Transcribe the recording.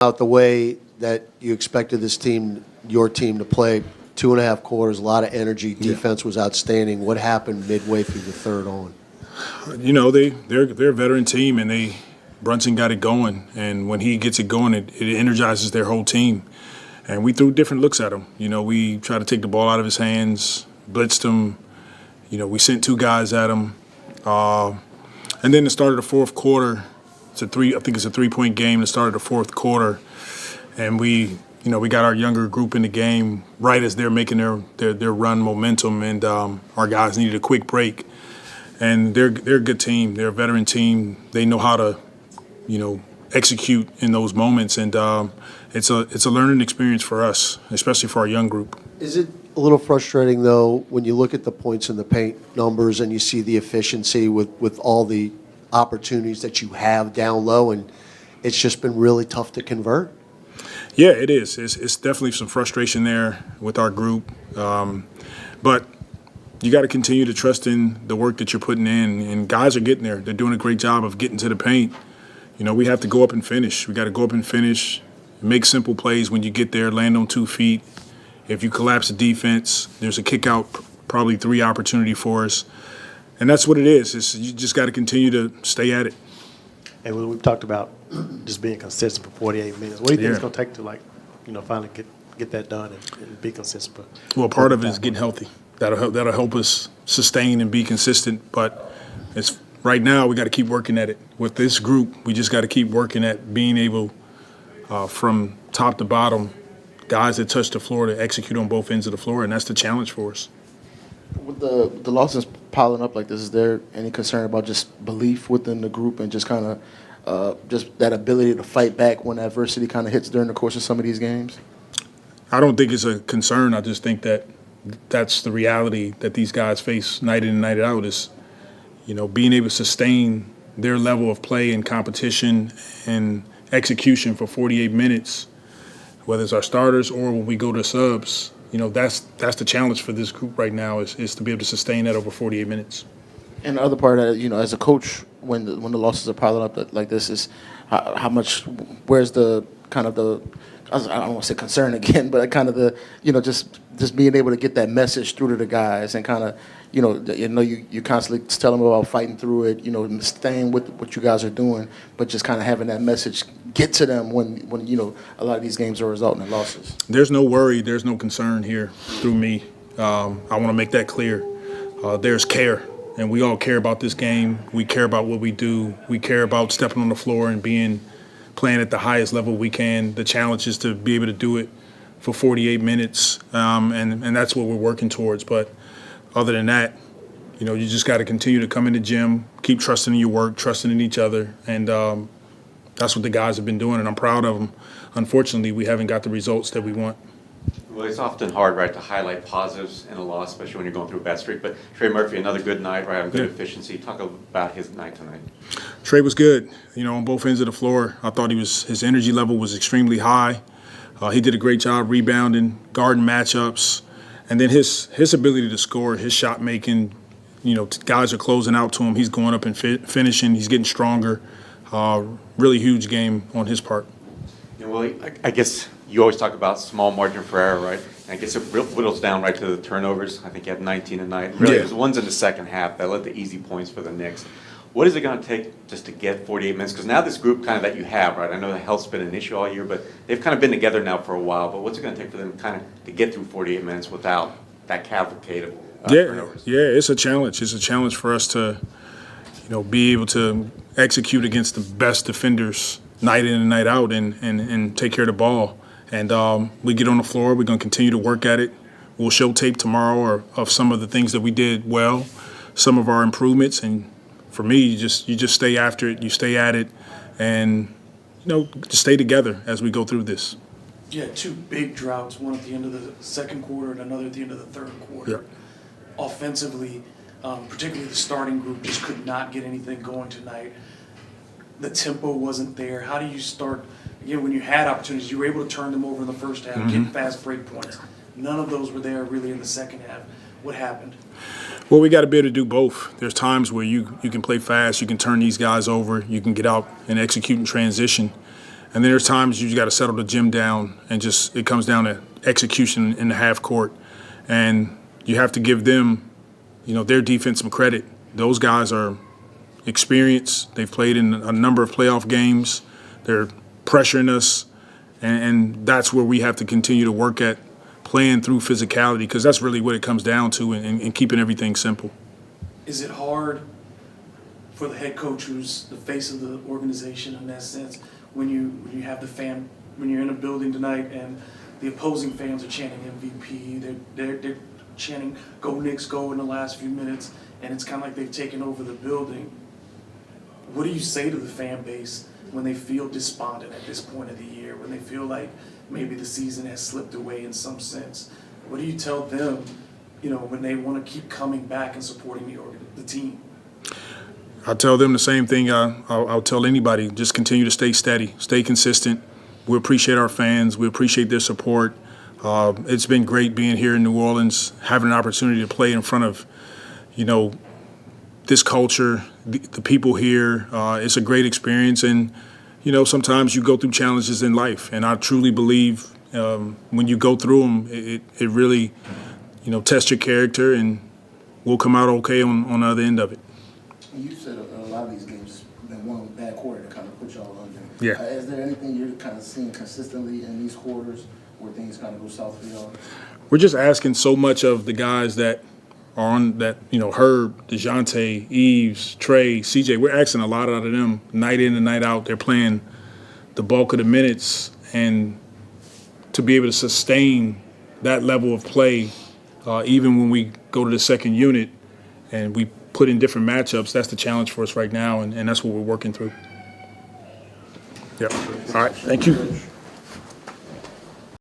Out the way that you expected this team, your team, to play 2.5 quarters, a lot of energy. Defense was outstanding. What happened midway through the third on? You know, they're a veteran team, and Brunson got it going. And when he gets it going, it energizes their whole team. And we threw different looks at him. You know, we tried to take the ball out of his hands, blitzed him. You know, we sent 2 guys at him. And then the start of the fourth quarter, I think it's a 3-point game. The start of the fourth quarter, and we got our younger group in the game right as they're making their run momentum, and our guys needed a quick break. And they're a good team. They're a veteran team. They know how to, execute in those moments, and it's a learning experience for us, especially for our young group. Is it a little frustrating, though, when you look at the points in the paint numbers and you see the efficiency with all the opportunities that you have down low, and it's just been really tough to convert? Yeah, it is. It's definitely some frustration there with our group. But you got to continue to trust in the work that you're putting in, and guys are getting there. They're doing a great job of getting to the paint. You know, we have to go up and finish. We got to go up and finish, make simple plays when you get there, land on 2 feet. If you collapse the defense, there's a kick out, probably 3 opportunity for us. And that's what it is. You just got to continue to stay at it. And we've talked about just being consistent for 48 minutes. What do you think it's going to take to, finally get that done and be consistent? Well, part of it is getting healthy. That'll help us sustain and be consistent. But right now we got to keep working at it. With this group, we just got to keep working at being able, from top to bottom, guys that touch the floor, to execute on both ends of the floor, and that's the challenge for us. With the losses piling up like this, is there any concern about just belief within the group and just kind of just that ability to fight back when adversity kind of hits during the course of some of these games? I don't think it's a concern. I just think that that's the reality that these guys face night in and night out, is, being able to sustain their level of play and competition and execution for 48 minutes, whether it's our starters or when we go to subs. That's the challenge for this group right now, is to be able to sustain that over 48 minutes. And the other part, as a coach, when the losses are piling up like this, is how much, where's the kind of the, I don't want to say concern again, but kind of the, just being able to get that message through to the guys and kind of, you constantly tell them about fighting through it, staying with what you guys are doing, but just kind of having that message get to them when a lot of these games are resulting in losses. There's no worry, there's no concern here through me. I want to make that clear. There's care, and we all care about this game. We care about what we do. We care about stepping on the floor and playing at the highest level we can. The challenge is to be able to do it for 48 minutes, and that's what we're working towards. But other than that, you just got to continue to come in the gym, keep trusting in your work, trusting in each other, and that's what the guys have been doing, and I'm proud of them. Unfortunately, we haven't got the results that we want. Well, it's often hard, right, to highlight positives in a loss, especially when you're going through a bad streak. But Trey Murphy, another good night, right, on good efficiency. Talk about his night tonight. Trey was good, on both ends of the floor. I thought his energy level was extremely high. He did a great job rebounding, guarding matchups, and then his ability to score, his shot making. Guys are closing out to him. He's going up and finishing. He's getting stronger. Really huge game on his part. Well, I guess you always talk about small margin for error, right? And I guess it whittles down right to the turnovers. I think you had 19 tonight. Really, it was ones in the second half that led to easy points for the Knicks. What is it going to take just to get 48 minutes? Because now this group kind of that you have, right? I know the health's been an issue all year, but they've kind of been together now for a while. But what's it going to take for them kind of to get through 48 minutes without that cavalcade of turnovers? Yeah, it's a challenge. It's a challenge for us to, be able to execute against the best defenders night in and night out and take care of the ball. And we get on the floor. We're going to continue to work at it. We'll show tape tomorrow of some of the things that we did well, some of our improvements. And for me, you just stay after it. You stay at it, and just stay together as we go through this. Yeah, 2 big droughts, one at the end of the second quarter and another at the end of the third quarter. Yeah. Offensively, particularly the starting group just could not get anything going tonight. The tempo wasn't there. How do you start, again, when you had opportunities, you were able to turn them over in the first half, get fast break points. None of those were there really in the second half. What happened? Well, we got to be able to do both. There's times where you can play fast, you can turn these guys over, you can get out and execute in transition. And then there's times you just got to settle the gym down and just it comes down to execution in the half court. And you have to give them, their defense some credit. Those guys are experienced. They've played in a number of playoff games. They're pressuring us. And that's where we have to continue to work at playing through physicality because that's really what it comes down to and keeping everything simple. Is it hard for the head coach who's the face of the organization in that sense when you have when you're in a building tonight and the opposing fans are chanting MVP, they're chanting "Go Knicks, go" in the last few minutes, and it's kind of like they've taken over the building. What do you say to the fan base when they feel despondent at this point of the year, when they feel like maybe the season has slipped away in some sense? What do you tell them, when they want to keep coming back and supporting the team? I tell them the same thing I'll tell anybody. Just continue to stay steady, stay consistent. We appreciate our fans. We appreciate their support. It's been great being here in New Orleans, having an opportunity to play in front of, this culture, the people here. It's a great experience. And, sometimes you go through challenges in life. And I truly believe when you go through them, it really, tests your character and we'll come out okay on the other end of it. You said a lot of these games been won with bad quarter to kind of put y'all under. Yeah. Is there anything you're kind of seeing consistently in these quarters where things kind of go south for y'all? We're just asking so much of the guys that are on that, Herb, Dejounte, Yves, Trey, CJ. We're asking a lot out of them night in and night out. They're playing the bulk of the minutes, and to be able to sustain that level of play, even when we go to the second unit and we put in different matchups, that's the challenge for us right now, and that's what we're working through. Yep. All right. Thank you.